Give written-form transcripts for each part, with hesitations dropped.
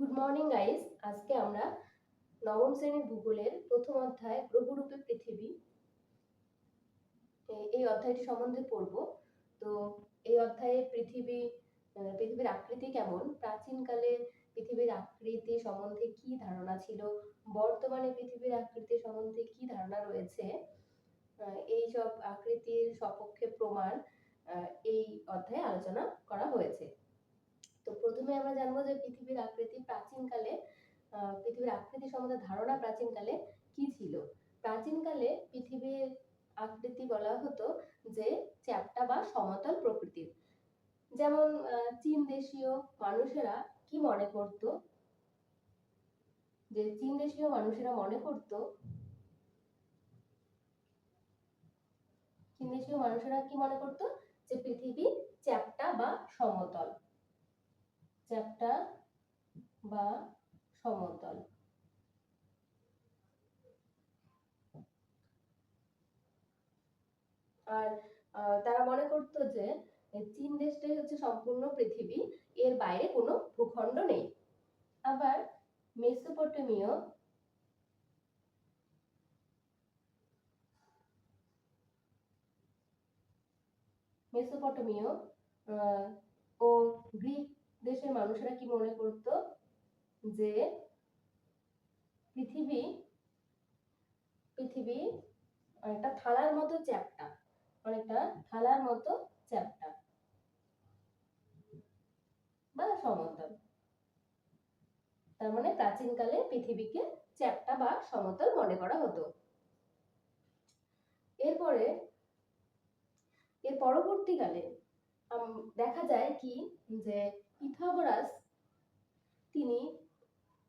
Good morning guys. আজকে আমরা নবম শ্রেণীর ভূগোলের প্রথম অধ্যায় গ্রহরূপে পৃথিবী এই অধ্যায়টি সম্বন্ধে পড়ব। তো এই অধ্যায়ে পৃথিবীর আকৃতি কেমন, প্রাচীনকালে পৃথিবীর আকৃতি সম্বন্ধে কি ধারণা ছিল, বর্তমানে পৃথিবীর আকৃতি সম্বন্ধে কি ধারণা রয়েছে, এই সব আকৃতির সপক্ষে প্রমাণ এই অধ্যায়ে আলোচনা করা হয়েছে। তো প্রথমে আমরা জানবো যে পৃথিবীর আকৃতি সম্বন্ধে ধারণা প্রাচীনকালে কি ছিল। প্রাচীনকালে পৃথিবীর আকৃতি বলা হতো যে চ্যাপ্টা বা সমতল প্রকৃতির। যেমন চীন দেশীয় মানুষেরা কি মনে করত, যে চীন দেশীয় মানুষেরা মনে করত যে পৃথিবী চ্যাপ্টা বা সমতল। আর তারা মনে করত যে চীন দেশটাই হচ্ছে সম্পূর্ণ পৃথিবী, এর বাইরে কোনো ভূখণ্ড নেই। আবার মেসোপটেমীয় ও গ্রিক দেশের মানুষেরা কি মনে করত, যে পৃথিবী অনেকটা থালার মতো চ্যাপ্টা বা সমতল। তার মানে প্রাচীনকালে পৃথিবীকে চ্যাপ্টা বা সমতল মনে করা হতো। এর পরবর্তীকালে দেখা যায় কি, যে পিথাগোরাস তিনি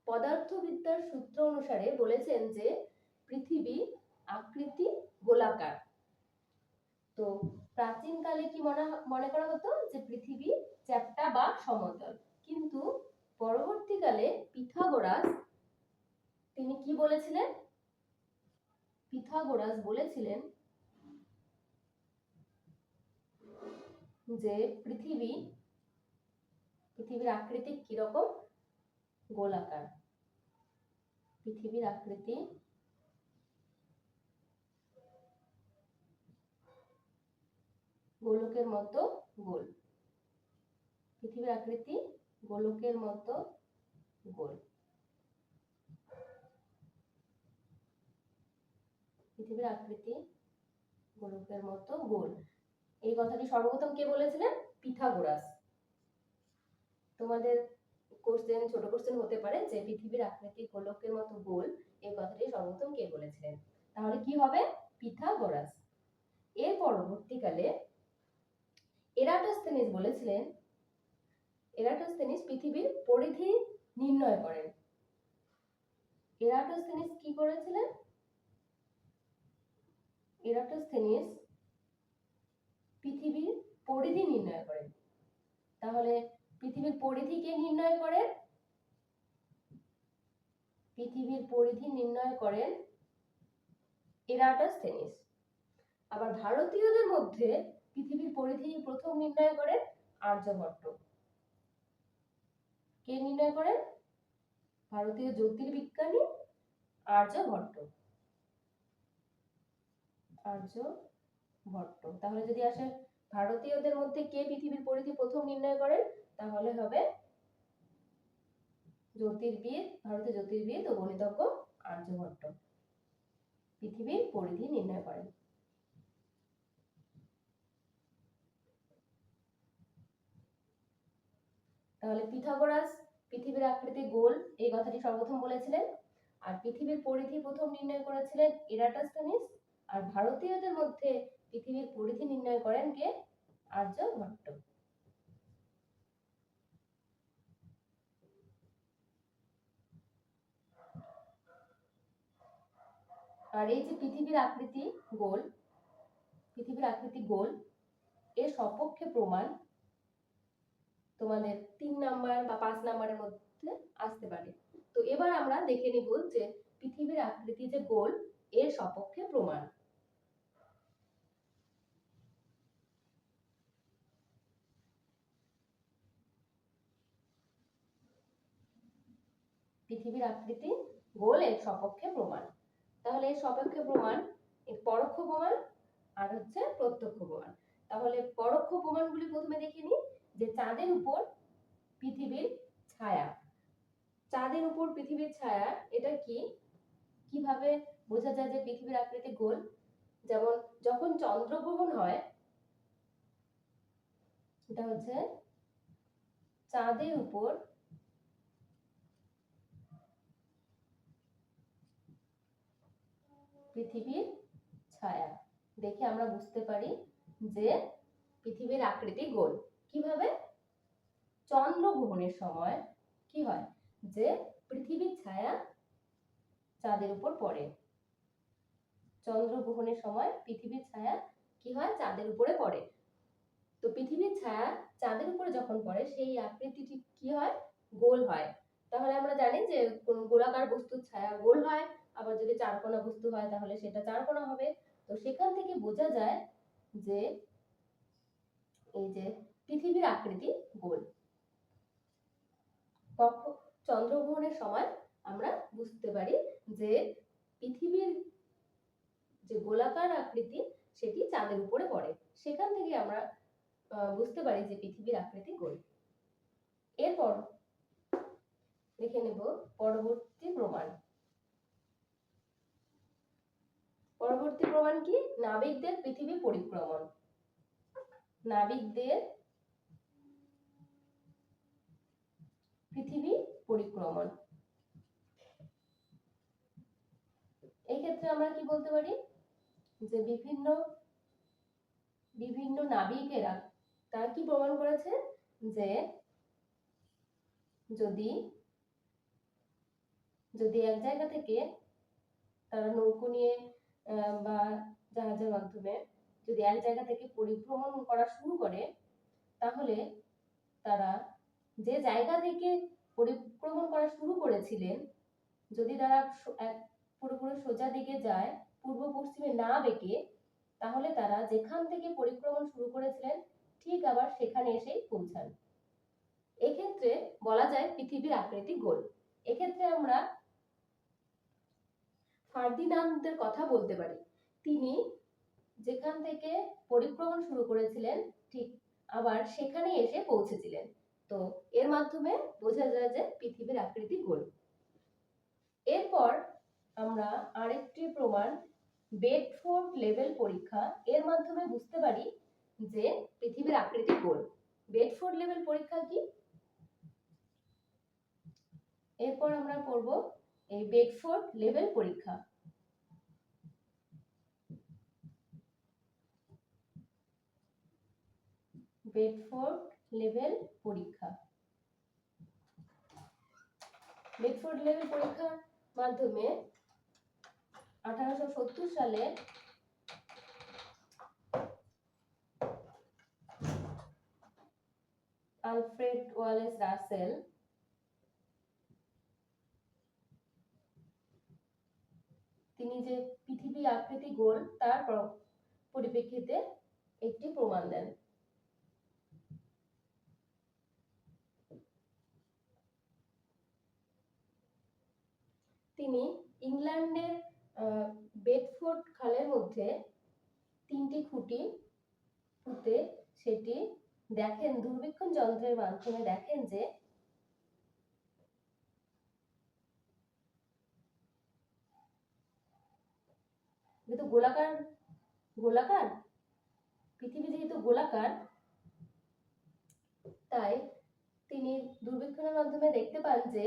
পদার্থবিদ্যার সূত্র অনুসারে বলেছেন যে পৃথিবী আকৃতি গোলাকার। তো প্রাচীনকালে কি মনে করা হতো যে পৃথিবী চ্যাপ্টা বা সমতল, কিন্তু পরবর্তীকালে পিথাগোরাস তিনি কি বলেছিলেন? পিথাগোরাস বলেছিলেন যে পৃথিবীর আকৃতি কিরকম? গোলাকার। পৃথিবীর আকৃতি গোলকের মতো গোল। পৃথিবীর আকৃতি গোলকের মতো গোল। পৃথিবীর আকৃতি গোলকের মতো গোল, এই কথাটি সর্বপ্রথম কে বলেছিলেন? পিথাগোরাস। তোমাদের ছোট কোশ্চেন হতে পারে যে পৃথিবীর আকৃতি গোলকের মতো গোল, এই কথাটি সর্বপ্রথম কে বলেছিলেন? তাহলে কি হবে? পিথাগোরাস। এর পরবর্তীকালে এরাটোস্থেনিস পৃথিবীর পরিধি নির্ণয় করেন। এরাটোস্থেনিস কি করেছিলেন? এরাটোস্থেনিস পৃথিবীর পরিধি নির্ণয় করেন। তাহলে পৃথিবীর পরিধি কে নির্ণয় করেন? পৃথিবীর পরিধি নির্ণয় করেন এরাটোস্থেনিস। আবার ভারতীয়দের মধ্যে পৃথিবীর পরিধি প্রথম নির্ণয় করেন আর্যভট্ট। কে নির্ণয় করেন? ভারতীয় জ্যোতির্বিজ্ঞানী আর্যভট্ট। তাহলে যদি আসে ভারতীয়দের মধ্যে কে পৃথিবীর পরিধি প্রথম নির্ণয় করেন, তাহলে হবে ভারতীয় জ্যোতির্বিদ ও গণিতজ্ঞ আর্যভট্ট পৃথিবীর পরিধি নির্ণয় করেন। তাহলে পিথাগোরাস পৃথিবীর আকৃতি গোল এই কথাটি সর্বপ্রথম বলেছিলেন, আর পৃথিবীর পরিধি প্রথম নির্ণয় করেছিলেন এরাটোস্থেনিস, আর ভারতীয়দের মধ্যে পৃথিবীর পরিধি নির্ণয় করেন কে? আর্যভট্ট। আর এই যে পৃথিবীর আকৃতি গোল এর সপক্ষে প্রমাণ তোমাদের 3 নাম্বার বা 5 নাম্বারের মধ্যে আসতে পারে। তো এবার আমরা দেখে নিব যে পৃথিবীর আকৃতি যে গোল এর সপক্ষে প্রমাণ। পৃথিবীর আকৃতি গোল এর সপক্ষে প্রমাণ। তাহলে এর সপক্ষে প্রমাণ এর পরোক্ষ প্রমাণ আর হচ্ছে প্রত্যক্ষ প্রমাণ। তাহলে পরোক্ষ প্রমাণগুলি প্রথমে দেখে নিই, যে চাঁদের উপর পৃথিবীর ছায়া। চাঁদের উপর পৃথিবীর ছায়া, এটা কি, কিভাবে বোঝা যায় যে পৃথিবীর আকৃতি গোল? যেমন যখন চন্দ্রগ্রহণ হয়, এটা হচ্ছে চাঁদের উপর পৃথিবীর ছায়া দেখে আমরা বুঝতে পারি যে পৃথিবীর আকৃতি গোল। কিভাবে? চন্দ্রগ্রহণের সময় কি হয়, যে পৃথিবীর ছায়া চাঁদের উপর পড়ে। চন্দ্রগ্রহণের সময় পৃথিবীর ছায়া কি হয়, চাঁদের উপরে পড়ে। তো পৃথিবীর ছায়া চাঁদের উপরে যখন পড়ে, সেই আকৃতিটি কি হয়, গোল হয়। তাহলে আমরা জানি যে কোন গোলাকার বস্তুর ছায়া গোল হয়, আবার যদি চারকোনা বস্তু হয় তাহলে সেটা চারকোনা হবে। তো সেখান থেকে বোঝা যায় যে এই যে পৃথিবীর আকৃতি গোল। চন্দ্রগ্রহণের সময় আমরা বুঝতে পারি যে পৃথিবীর যে গোলাকার আকৃতি সেটি চাঁদের উপরে পড়ে। সেখান থেকে আমরা বুঝতে পারি যে পৃথিবীর আকৃতি গোল। এরপর দেখে নেব পরবর্তী প্রমাণ। পরবর্তী প্রমাণ কি? নাবিকদের পৃথিবী পরিক্রমণ। নাবিকদের পৃথিবী পরিক্রমণ। এই ক্ষেত্রে আমরা কি বলতে পারি, যে বিভিন্ন নাবিকেরা তারা কি প্রমাণ করেছে, যে যদি এক জায়গা থেকে তারা নৌকো নিয়ে বা জাহাজের মাধ্যমে যদি এক জায়গা থেকে পরিভ্রমণ করা শুরু করে, তাহলে তারা যে জায়গা থেকে পরিভ্রমণ করা শুরু করেছিলেন, যদি তারা পুরোপুরি সোজা দিকে যায়, পূর্ব পশ্চিমে না বেঁকে, তাহলে তারা যেখান থেকে পরিক্রমণ শুরু করেছিলেন ঠিক আবার সেখানে এসেই পৌঁছান। এক্ষেত্রে বলা যায় পৃথিবীর আকৃতি গোল। এক্ষেত্রে আমরা ফার্দিনান্দের কথা বলতে পারি। তিনি যেখান থেকে পরিক্রমণ শুরু করেছিলেন ঠিক আবার সেখানে এসে পৌঁছেছিলেন। তো এর মাধ্যমে বোঝা যায় যে পৃথিবীর আকৃতি গোল। এরপর আমরা আরেকটি প্রমাণ, বেডফোর্ড লেভেল পরীক্ষা, এর মাধ্যমে বুঝতে পারি যে পৃথিবীর আকৃতি গোল। বেডফোর্ড লেভেল পরীক্ষা কি? এরপর আমরা পড়ব এই বেডফোর্ড লেভেল পরীক্ষা। বেডফোর্ড লেভেল পরীক্ষা। বেডফোর্ড লেভেল পরীক্ষার মাধ্যমে 1870 সালে আলফ্রেড ওয়ালেস রাসেল তিনি যে পৃথিবীর আকৃতি গোল তার পরিপ্রেক্ষিতে একটি প্রমাণ দেন। তিনি ইংল্যান্ডের বেডফোর্ড খালের মধ্যে 3টি খুঁটি পুঁতে সেটি দেখেন, দূরবীক্ষণ যন্ত্রের মাধ্যমে দেখেন যে যেহেতু গোলাকার পৃথিবী যেহেতু গোলাকার, তাই তিনি দূরবীক্ষণের মাধ্যমে দেখতে পান যে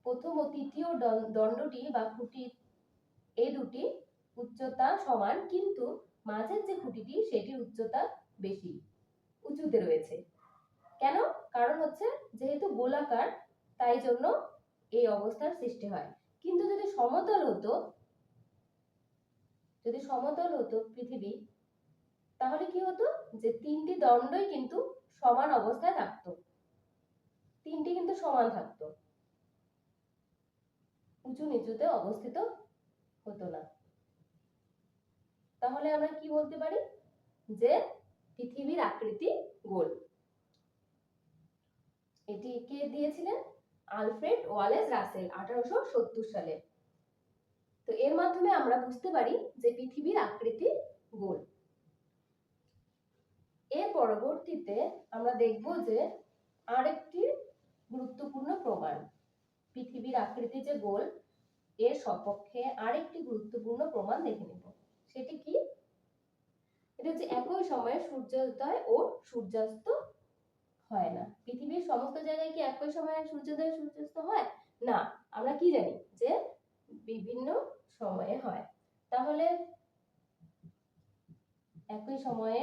প্রথম ও তৃতীয় দণ্ডটি বা খুঁটি, এই দুটি উচ্চতা সমান, কিন্তু মাঝের যে খুঁটিটি সেটির উচ্চতা বেশি, উঁচুতে রয়েছে। কেন? কারণ হচ্ছে যেহেতু গোলাকার, তাই জন্য এই অবস্থার সৃষ্টি হয়। কিন্তু যদি সমতল হতো পৃথিবী, তাহলে কি হতো, যে 3টি দণ্ডই কিন্তু সমান অবস্থায় থাকতো, 3টি কিন্তু সমান থাকতো, উঁচু নিচুতে অবস্থিত হতো না। তাহলে আমরা কি বলতে পারি, যে পৃথিবীর আকৃতি গোল। এটি কে দিয়েছিলেন? আলফ্রেড ওয়ালেস রাসেল 1870 সালে। তো এর মাধ্যমে আমরা বুঝতে পারি যে পৃথিবীর আকৃতি গোল। এর পরবর্তীতে আমরা দেখব যে আরেকটি গুরুত্বপূর্ণ প্রমাণ, পৃথিবীর আকৃতি যে গোল এর সপক্ষে আরেকটি গুরুত্বপূর্ণ প্রমাণ দেখে নেব। সেটি কি? এটা হচ্ছে একই সময়ে সূর্যোদয় ও সূর্যাস্ত হয় না। পৃথিবীর সমস্ত জায়গায় কি একই সময়ে সূর্যোদয় সূর্যাস্ত হয় না? আমরা কি জানি যে বিভিন্ন সময়ে হয়। তাহলে একই সময়ে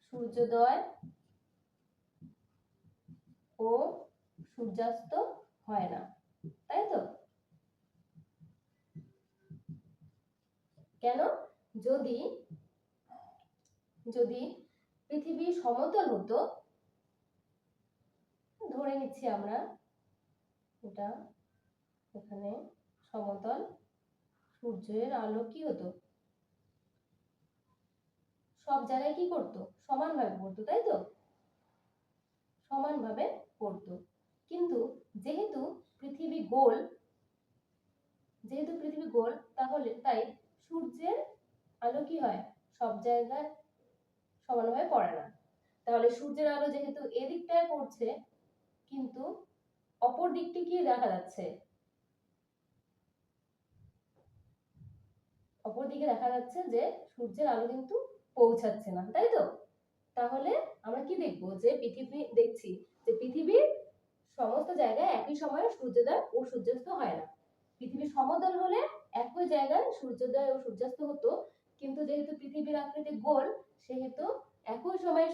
সূর্যোদয় ও সূর্যাস্ত হয় না, তাই তো? কেন? যদি যদি পৃথিবী সমতল হতো, ধরে নিচ্ছি আমরা এটা এখানে সমতল, সূর্যের আলো কি হতো সব জায়গায় কি করতো? সমানভাবে পড়তো, তাই তো? সমানভাবে পড়তো। কিন্তু যেহেতু পৃথিবী গোল, তাহলে তাই সূর্যের আলো কি হয়? সব জায়গায় সমানভাবে পড়ে না। তাহলে সূর্যের আলো যেহেতু এদিকটায় পড়ছে, কিন্তু অপর দিকটি কি দেখা যাচ্ছে? অপর দিকে দেখা যাচ্ছে যে সূর্যের আলো কিন্তু পৌঁছাচ্ছে না, তাই তো? তাহলে আমরা কি দেখব? যে পৃথিবীর সমস্ত জায়গায় একই সময়ে সূর্যোদয় ও সূর্যাস্ত হয় না। পৃথিবী সমতল হলে একই জায়গায় সূর্যোদয় ও সূর্যাস্ত হতো, কিন্তু যেহেতু পৃথিবীর আকৃতি গোল, সেহেতু একই সময়ে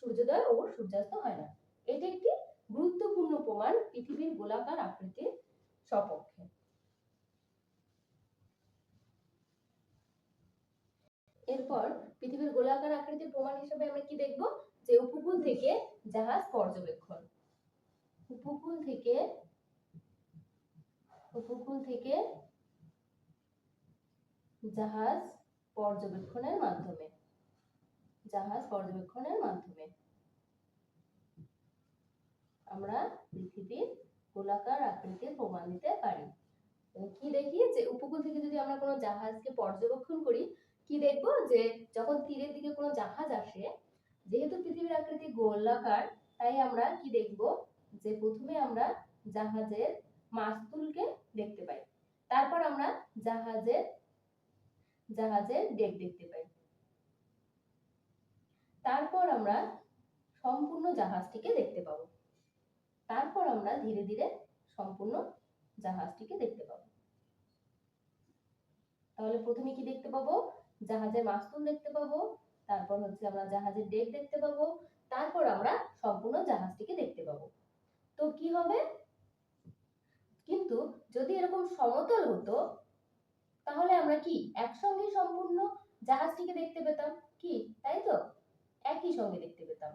সূর্যোদয় ও সূর্যাস্ত হয় না। এটি একটি গুরুত্বপূর্ণ প্রমাণ পৃথিবীর গোলাকার আকৃতির সপক্ষে। এরপর পৃথিবীর গোলাকার আকৃতির প্রমাণ হিসেবে আমরা কি দেখব? যে উপকূল থেকে জাহাজ পর্যবেক্ষণ। উপকূল থেকে জাহাজ পর্যবেক্ষণের মাধ্যমে আমরা পৃথিবীর গোলাকার আকৃতির প্রমাণ দিতে পারি। কি দেখি? যে উপকূল থেকে যদি আমরা কোনো জাহাজকে পর্যবেক্ষণ করি, কি দেখব? যে যখন তীরের দিকে কোনো জাহাজ আসে, যেহেতু পৃথিবীর আকৃতি গোলাকার, তাই আমরা কি দেখব? যে প্রথমে আমরা জাহাজের মাস্তুলকে দেখতে পাই, তারপর আমরা জাহাজের ডেক দেখতে পাই, তারপর আমরা সম্পূর্ণ জাহাজটিকে দেখতে পাবো, তারপর আমরা ধীরে ধীরে সম্পূর্ণ জাহাজটিকে দেখতে পাবো। তাহলে প্রথমে কি দেখতে পাবো? জাহাজের মাস্তুল দেখতে পাবো, তারপর হচ্ছে আমরা জাহাজের ডেক দেখতে পাবো, তারপর আমরা সম্পূর্ণ জাহাজটিকে দেখতে পাবো। তো কি হবে? কিন্তু যদি এরকম সমতল হতো, তাহলে আমরা কি একসঙ্গে সম্পূর্ণ জাহাজটিকে দেখতে পেতাম, কি তাই তো? একই সঙ্গে দেখতে পেতাম।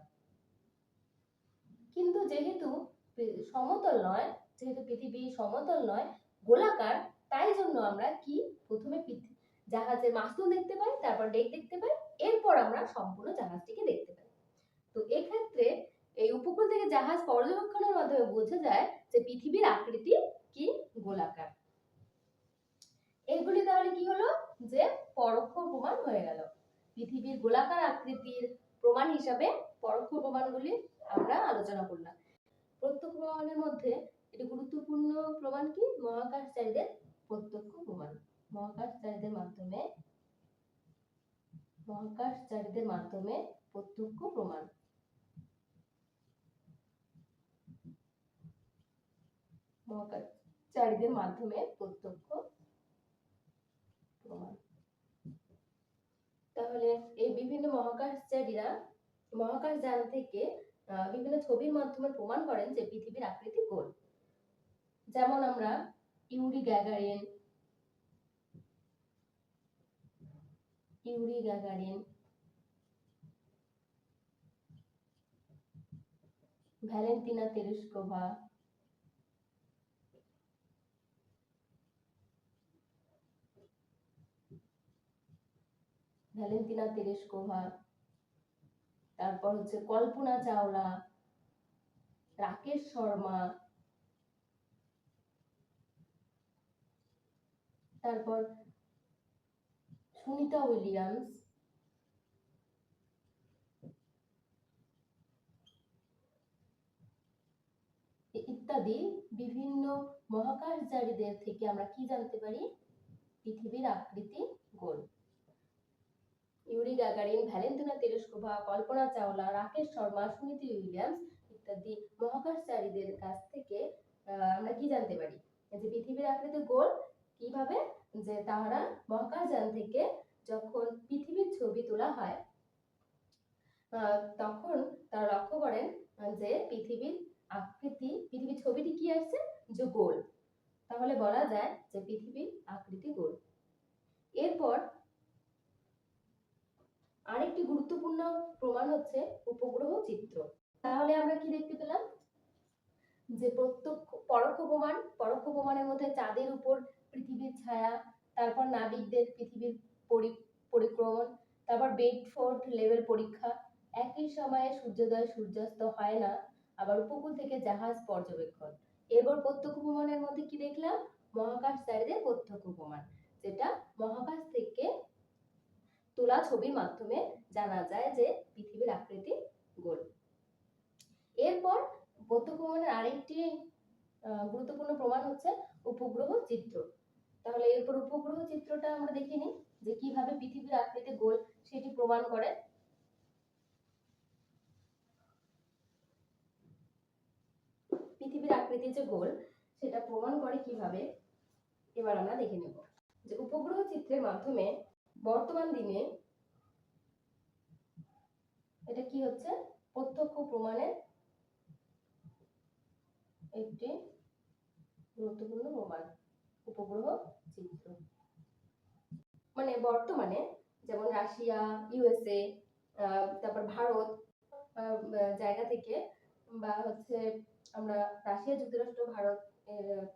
কিন্তু যেহেতু পৃথিবী সমতল নয়, গোলাকার, তাই জন্য আমরা কি প্রথমে জাহাজের মাস্তুল দেখতে পাই, তারপর ডেক দেখতে পাই, এরপর আমরা সম্পূর্ণ জাহাজটিকে দেখতে পাই। তো এক্ষেত্রে এই উপকূল থেকে জাহাজ পর্যবেক্ষণের মাধ্যমে বোঝা যায় যে পৃথিবীর আকৃতি কি গোলাকার। এগুলি তাহলে কি হলো? যে পরোক্ষ প্রমাণ হয়ে গেল। পৃথিবীর গোলাকার আকৃতির প্রমাণ হিসাবে পরোক্ষ প্রমাণগুলি আমরা আলোচনা করলাম। প্রত্যক্ষ প্রমাণের মধ্যে একটি গুরুত্বপূর্ণ প্রমাণ কি? মহাকাশচারীদের প্রত্যক্ষ প্রমাণ। মহাকাশচারীদের মাধ্যমে প্রত্যক্ষ প্রমাণ। মহাকাশচারীদের মাধ্যমে প্রত্যক্ষ প্রমাণ। তাহলে এই বিভিন্ন মহাকাশচারীরা মহাকাশযান থেকে বিভিন্ন ছবির মাধ্যমে প্রমাণ করেন যে পৃথিবীর আকৃতি গোল। যেমন আমরা ইউরি গ্যাগারিন, ভ্যালেন্টিনা তেরেস্কোভা, তারপর হচ্ছে কল্পনা চাওলা, রাকেশ শর্মা, তারপর সুনিতা উইলিয়ামস, ইত্যাদি বিভিন্ন মহাকাশচারীদের থেকে আমরা কি জানতে পারি? পৃথিবীর আকৃতি গোল। Yuri Gagarin, Valentina Tereshkova, Kalpana Chawla, Rakesh Sharma, Sunita Williams ইত্যাদি মহাকাশচারীদের কাছ থেকে আমরা কি জানতে পারি? যে পৃথিবীর আকৃতি গোল কিভাবে? যে তারা মহাকাশযান থেকে যখন পৃথিবীর ছবি তোলা হয় তখন তারা লক্ষ্য করেন যে পৃথিবীর আকৃতি, পৃথিবীর ছবিটি কি আসছে? যে গোল। তাহলে বলা যায় যে পৃথিবীর আকৃতি গোল। এরপর আরেকটি গুরুত্বপূর্ণ প্রমাণ হচ্ছে উপগ্রহ চিত্র। তাহলে আমরা কি দেখতে পেলাম? যে পরোক্ষ প্রমাণের মধ্যে চাঁদের উপর পৃথিবীর ছায়া, তারপর নাবিকদের পৃথিবীর পরিক্রমণ, তারপর বেডফোর্ড লেভেল পরীক্ষা, একই সময়ে সূর্যোদয় সূর্যাস্ত হয় না, আবার উপকূল থেকে জাহাজ পর্যবেক্ষণ। এরপর প্রত্যক্ষ প্রমাণের মধ্যে কি দেখলাম? মহাকাশচারীদের প্রত্যক্ষ প্রমাণ, যেটা মহাকাশ থেকে তোলা ছবির মাধ্যমে জানা যায় যে পৃথিবীর আকৃতি গোল। এরপর প্রত্যক্ষ প্রমাণের আরেকটি গুরুত্বপূর্ণ প্রমাণ হচ্ছে উপগ্রহ চিত্র। তাহলে এরপর উপগ্রহ চিত্রটা আমরা দেখে নিই যে কিভাবে পৃথিবীর আকৃতি গোল সেটি প্রমাণ করে। পৃথিবীর আকৃতি যে গোল সেটা প্রমাণ করে কিভাবে, এবার আমরা দেখে নেব। যে উপগ্রহ চিত্রের মাধ্যমে বর্তমান দিনে এটা কি হচ্ছে? প্রত্যক্ষ প্রমাণের একটি গুরুত্বপূর্ণ প্রমাণ, উপগ্রহ চিত্র। মানে বর্তমানে যেমন রাশিয়া, ইউএসএ, তারপর ভারত জায়গা থেকে, বা হচ্ছে আমরা রাশিয়া, যুক্তরাষ্ট্র, ভারত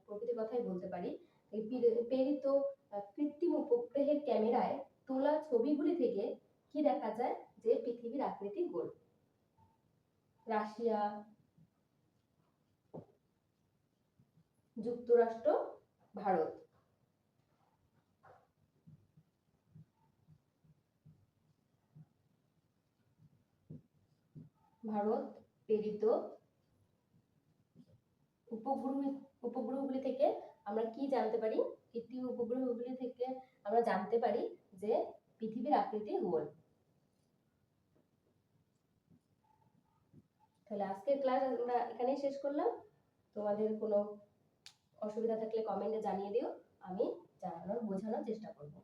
প্রভৃতির কথাই বলতে পারি, প্রেরিত কৃত্রিম উপগ্রহের ক্যামেরায় তোলা ছবিগুলি থেকে কি দেখা যায়? যে পৃথিবীর আকৃতি গোল। রাশিয়া, যুক্তরাষ্ট্র, ভারত। ভারত প্রেরিত উপগ্রহগুলি থেকে আমরা কি জানতে পারি? কৃত্রিম উপগ্রহগুলি থেকে আমরা জানতে পারি যে পৃথিবীর আকৃতি গোল। তাহলে আজকের ক্লাস আমরা এখানেই শেষ করলাম। তোমাদের কোনো অসুবিধা থাকলে কমেন্টে জানিয়ে দিও, আমি বোঝানোর চেষ্টা করব।